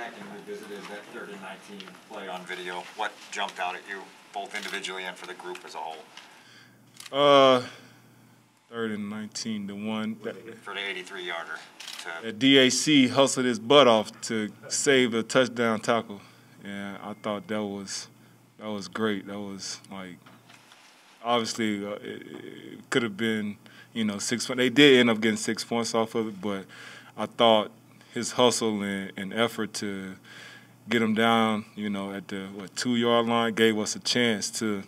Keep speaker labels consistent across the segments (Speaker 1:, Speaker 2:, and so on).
Speaker 1: back and revisited that 3rd and 19 play on video, what jumped out at you, both individually and for the group as a whole?
Speaker 2: 3rd and 19, the one that,
Speaker 1: for the 83-yarder.
Speaker 2: DAC hustled his butt off to save a touchdown tackle, and I thought that was great. That was like, obviously it could have been 6 points. They did end up getting 6 points off of it, but I thought his hustle and effort to get him down, at the 2-yard line gave us a chance to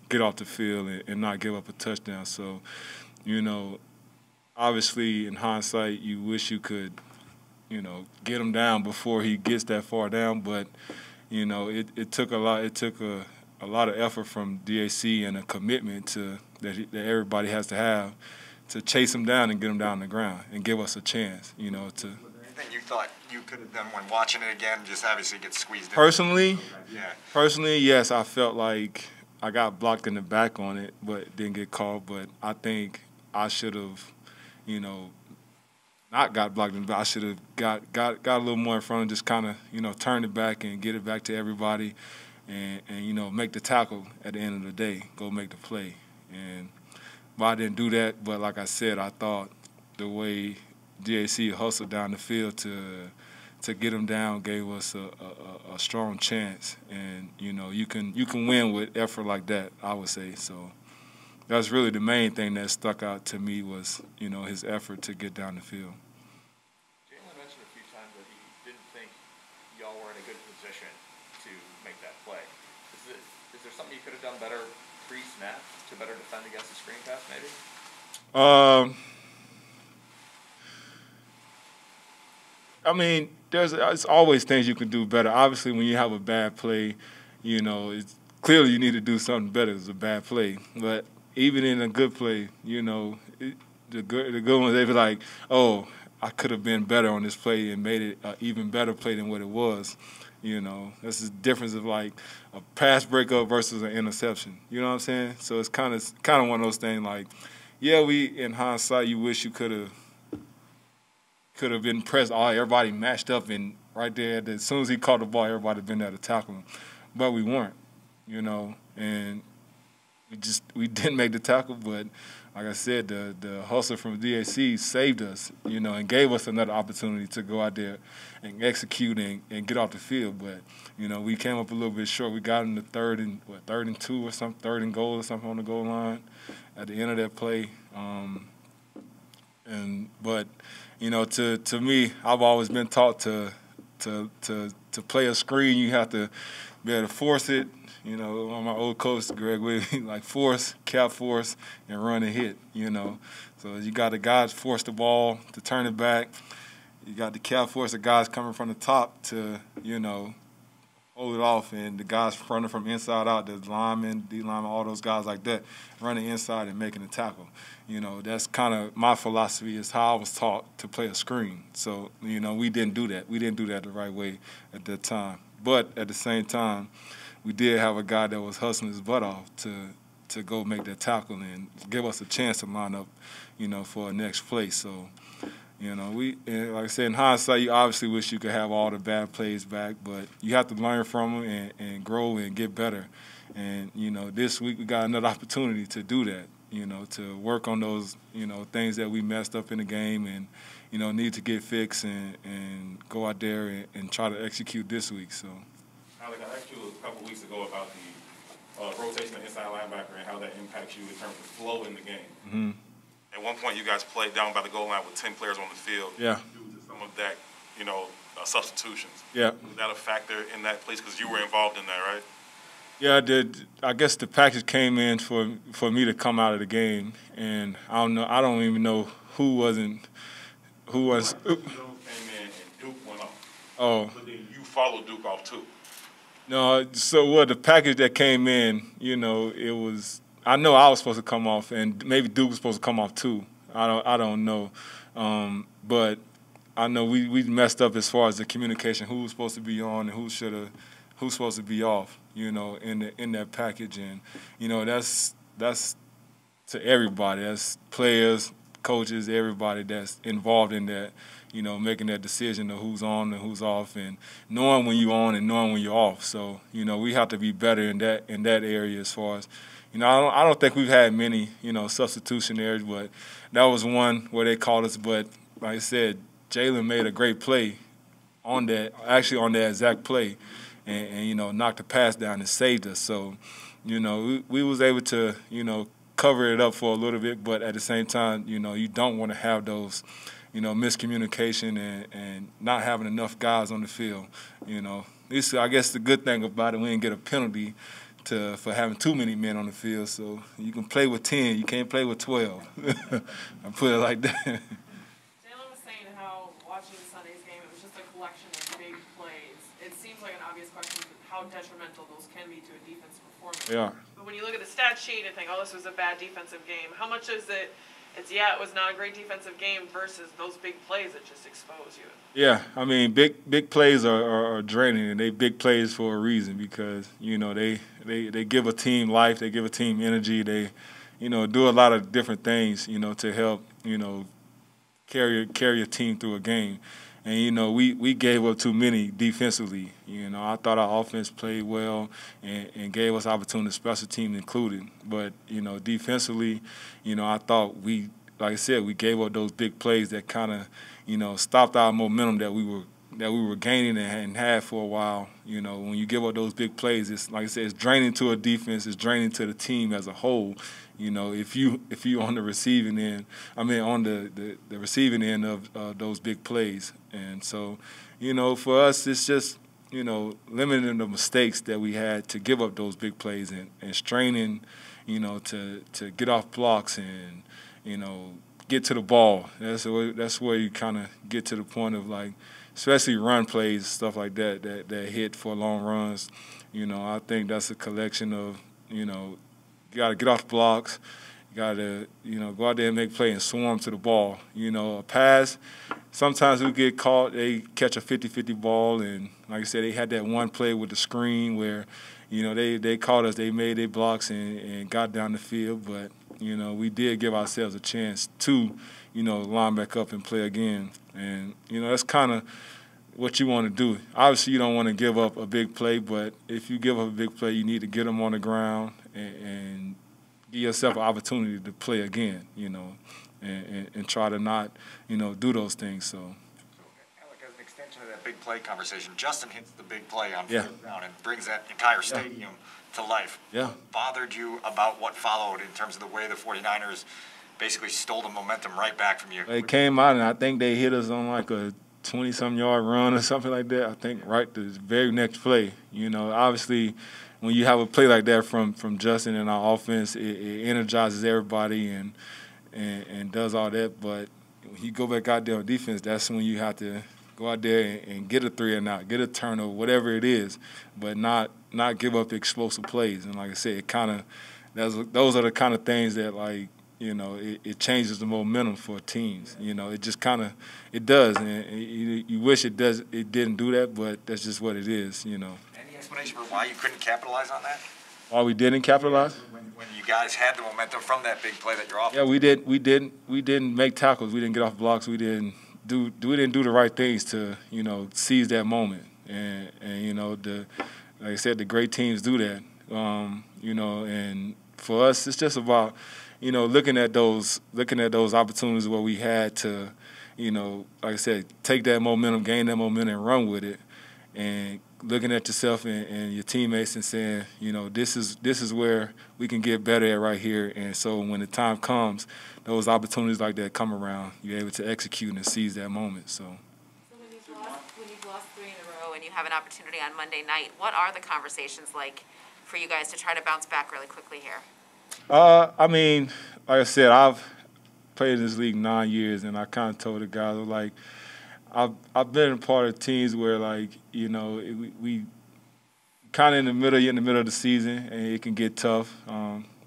Speaker 2: get off the field and not give up a touchdown. So, obviously in hindsight, you wish you could, get him down before he gets that far down. But, it took a lot. It took a lot of effort from DAC and a commitment that everybody has to have to chase him down and get him down on the ground and give us a chance, to.
Speaker 1: Anything you thought you could have done when watching it again, just obviously get squeezed in?
Speaker 2: Personally,
Speaker 1: yeah.
Speaker 2: Personally, yes, I felt like I got blocked in the back on it, but didn't get called. But I think I should have, not got blocked in the back. I should have got a little more in front and just kind of, turn it back and get it back to everybody and make the tackle at the end of the day, go make the play. But I didn't do that. But like I said, I thought the way DAC hustled down the field to get him down gave us a strong chance. And you can win with effort like that, I would say. So that's really the main thing that stuck out to me was his effort to get down the field.
Speaker 3: Jalen mentioned a few times that he didn't think y'all were in a good position to make that play. Is there something you could have done better pre-snap to better defend against the screen pass, maybe?
Speaker 2: I mean, it's always things you can do better. Obviously, when you have a bad play, it's clearly you need to do something better. It's a bad play, but even in a good play, the good ones, they be like, oh, I could have been better on this play and made it an even better play than what it was. That's the difference of like a pass breakup versus an interception. You know what I'm saying? So it's kind of one of those things like, yeah, in hindsight, you wish you could have been pressed. Everybody matched up and right there. As soon as he caught the ball, everybody been there to tackle him, but we weren't. And we didn't make the tackle. But like I said, the hustle from DAC saved us, and gave us another opportunity to go out there and execute and get off the field. But we came up a little bit short. We got in the 3rd and 2 or something, 3rd and goal or something on the goal line at the end of that play. But to me, I've always been taught to play a screen, you have to be able to force it. My old coach, Greg Whitby, like cap force, and run and hit, So you got the guys force the ball to turn it back. You got the cap force, the guys coming from the top to, hold it off, and the guys running from inside out, the linemen, D-linemen, all those guys like that, running inside and making the tackle. That's kind of my philosophy is how I was taught to play a screen. So, we didn't do that. We didn't do that the right way at that time. But at the same time, we did have a guy that was hustling his butt off to go make that tackle and give us a chance to line up, for a next play. So, like I said, in hindsight, you obviously wish you could have all the bad plays back, but you have to learn from them and grow and get better. And, this week we got another opportunity to do that, to work on those, things that we messed up in the game and, need to get fixed and go out there and try to execute this week. So.
Speaker 4: Alec, I asked you a couple weeks ago about the rotation of inside linebacker and how that impacts you in terms of flow in the game.
Speaker 2: Mm-hmm.
Speaker 4: At one point, you guys played down by the goal line with 10 players on the field.
Speaker 2: Yeah.
Speaker 4: Due to some of that, substitutions.
Speaker 2: Yeah.
Speaker 4: Was that a factor in that place because you were involved in that, right?
Speaker 2: Yeah, I did. I guess the package came in for me to come out of the game, and I don't even know who was.
Speaker 4: Jones came in and Duke went off.
Speaker 2: Oh.
Speaker 4: But then you followed Duke off too.
Speaker 2: No, so the package that came in, it was. I know I was supposed to come off, and maybe Duke was supposed to come off too. I don't know, but I know we messed up as far as the communication. Who was supposed to be on and who's supposed to be off. In that package, and that's to everybody. That's players, coaches, everybody that's involved in that, making that decision of who's on and who's off, and knowing when you're on and knowing when you're off. So, we have to be better in that area as far as, I don't think we've had many, substitutionaries, but that was one where they called us. But like I said, Jalen made a great play on that exact play, and knocked the pass down and saved us. So, we was able to, cover it up for a little bit, but at the same time, you don't want to have those, miscommunication and not having enough guys on the field. I guess the good thing about it, we didn't get a penalty for having too many men on the field. So you can play with 10, you can't play with 12. I put it like that.
Speaker 5: Jalen was saying how watching Sunday's game, it was just a collection of big plays. It seems like an obvious question how detrimental those can be to a defensive performance.
Speaker 2: Yeah.
Speaker 5: But when you look at the stat sheet and think, oh, this was a bad defensive game, how much is it? It was not a great defensive game versus those big plays that just expose you. Yeah,
Speaker 2: I mean, big plays are draining, and they big plays for a reason because they give a team life, they give a team energy, they do a lot of different things to help carry a team through a game. And, we gave up too many defensively. I thought our offense played well and gave us opportunities, special teams included. But, defensively, I thought like I said, we gave up those big plays that kind of, stopped our momentum that we were gaining and had for a while. When you give up those big plays, it's like I said, it's draining to a defense, it's draining to the team as a whole. If you on the receiving end, on the receiving end of those big plays. And so, for us, it's just, limiting the mistakes that we had to give up those big plays and straining, to get off blocks and, get to the ball. That's where you kind of get to the point of, like, especially run plays, stuff like that hit for long runs. I think that's a collection of, you got to get off blocks. You got to, go out there and make play and swarm to the ball. A pass, sometimes we get caught, they catch a 50-50 ball, and like I said, they had that one play with the screen where, they caught us, they made their blocks and got down the field, but, we did give ourselves a chance to, line back up and play again. And, that's kind of what you want to do. Obviously, you don't want to give up a big play, but if you give up a big play, you need to get them on the ground and give yourself an opportunity to play again, and try to not, do those things. So,
Speaker 1: Alec, as an extension of that big play conversation, Justin hits the big play on
Speaker 2: Yeah.
Speaker 1: fourth down and brings that entire stadium to life.
Speaker 2: Yeah.
Speaker 1: What bothered you about what followed in terms of the way the 49ers basically stole the momentum right back from you?
Speaker 2: They came out, and I think they hit us on like a 20-some-yard run or something like that. I think right the very next play. Obviously, when you have a play like that from Justin and our offense, it energizes everybody and does all that. But when you go back out there on defense, that's when you have to go out there and get a 3-and-out, get a turnover, whatever it is, but not give up explosive plays. And like I said, those are the kind of things that, like, it changes the momentum for teams. It just it does, and you wish it didn't do that, but that's just what it is.
Speaker 1: Any explanation for why you couldn't capitalize on that?
Speaker 2: Why we didn't capitalize?
Speaker 1: When you guys had the momentum from that big play that you're off.
Speaker 2: Yeah, we didn't make tackles. We didn't get off blocks. We didn't do the right things to seize that moment. And like I said, the great teams do that. And for us, it's just about looking at those opportunities where we had to, like I said, take that momentum, gain that momentum, and run with it, and looking at yourself and your teammates and saying, this is where we can get better at right here. And so when the time comes, those opportunities like that come around, you're able to execute and seize that moment. So
Speaker 6: when you've lost 3 in a row and you have an opportunity on Monday night, what are the conversations like for you guys to try to bounce back really quickly here?
Speaker 2: Like I said, I've played in this league 9 years, and I kind of told the guys, like, I've been a part of teams where, like, we kind of in the middle of the season, and it can get tough.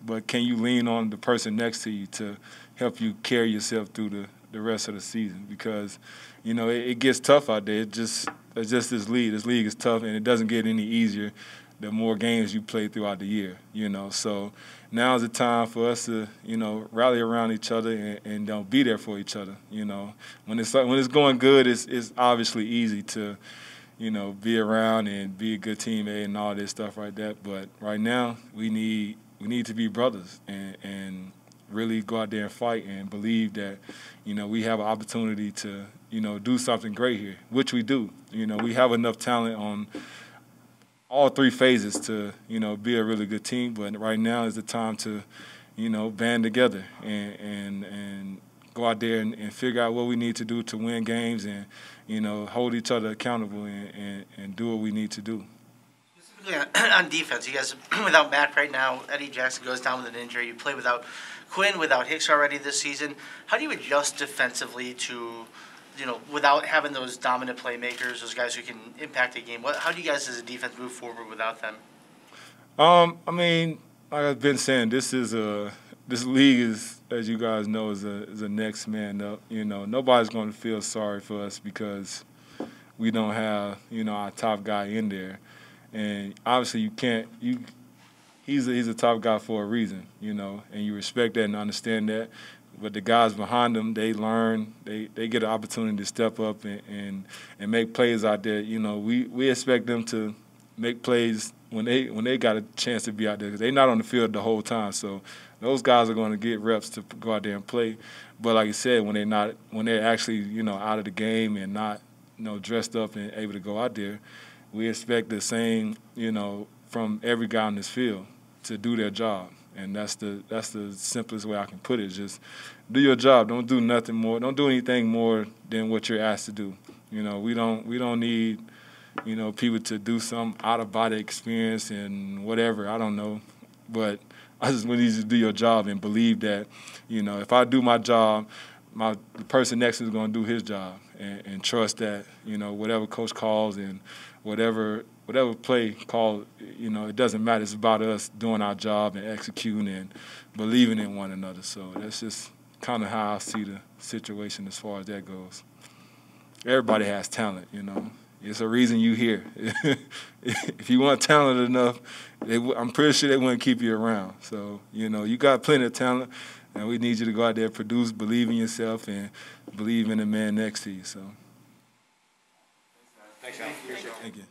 Speaker 2: But can you lean on the person next to you to help you carry yourself through the rest of the season? Because, it gets tough out there. It's just this league. This league is tough, and it doesn't get any easier. the more games you play throughout the year, you know. So now is the time for us to, you know, rally around each other and don't be there for each other, you know. When it's going good, it's obviously easy to, you know, be around and be a good teammate and all this stuff like that. But right now, we need to be brothers and really go out there and fight and believe that, you know, we have an opportunity to, you know, do something great here, which we do. You know, we have enough talent on all three phases to, you know, be a really good team. But right now is the time to, you know, band together and go out there and figure out what we need to do to win games and, you know, hold each other accountable and do what we need to do.
Speaker 7: Specifically on defense, you guys, without Mac right now, Eddie Jackson goes down with an injury. You play without Quinn, without Hicks already this season. How do you adjust defensively to, you know, without having those dominant playmakers, those guys who can impact a game? How do you guys as a defense move forward without them?
Speaker 2: I mean, like I've been saying, this league is, as you guys know, is a next man up. You know, nobody's going to feel sorry for us because we don't have, you know, our top guy in there. And obviously you can't he's a top guy for a reason, you know, and you respect that and understand that. But the guys behind them, they learn, they get an opportunity to step up and make plays out there. You know, we expect them to make plays when they got a chance to be out there because they're not on the field the whole time. So those guys are going to get reps to go out there and play. But like I said, when they're actually, you know, out of the game and not, you know, dressed up and able to go out there, we expect the same, you know, from every guy on this field to do their job. And that's the simplest way I can put it. Just do your job. Don't do nothing more. Don't do anything more than what you're asked to do. You know, we don't need, you know, people to do some out-of-body experience and whatever. I don't know. But I just want you to do your job and believe that, you know, if I do my job, the person next to me is going to do his job and trust that, you know, whatever coach calls and whatever play call, you know, it doesn't matter. It's about us doing our job and executing and believing in one another. So that's just kind of how I see the situation as far as that goes. Everybody has talent, you know. It's a reason you here. If you weren't talented enough, I'm pretty sure they wouldn't keep you around. So, you know, you got plenty of talent, and we need you to go out there, produce, believe in yourself, and believe in the man next to you. So,
Speaker 3: Thanks, Al. Appreciate it.
Speaker 2: thank you.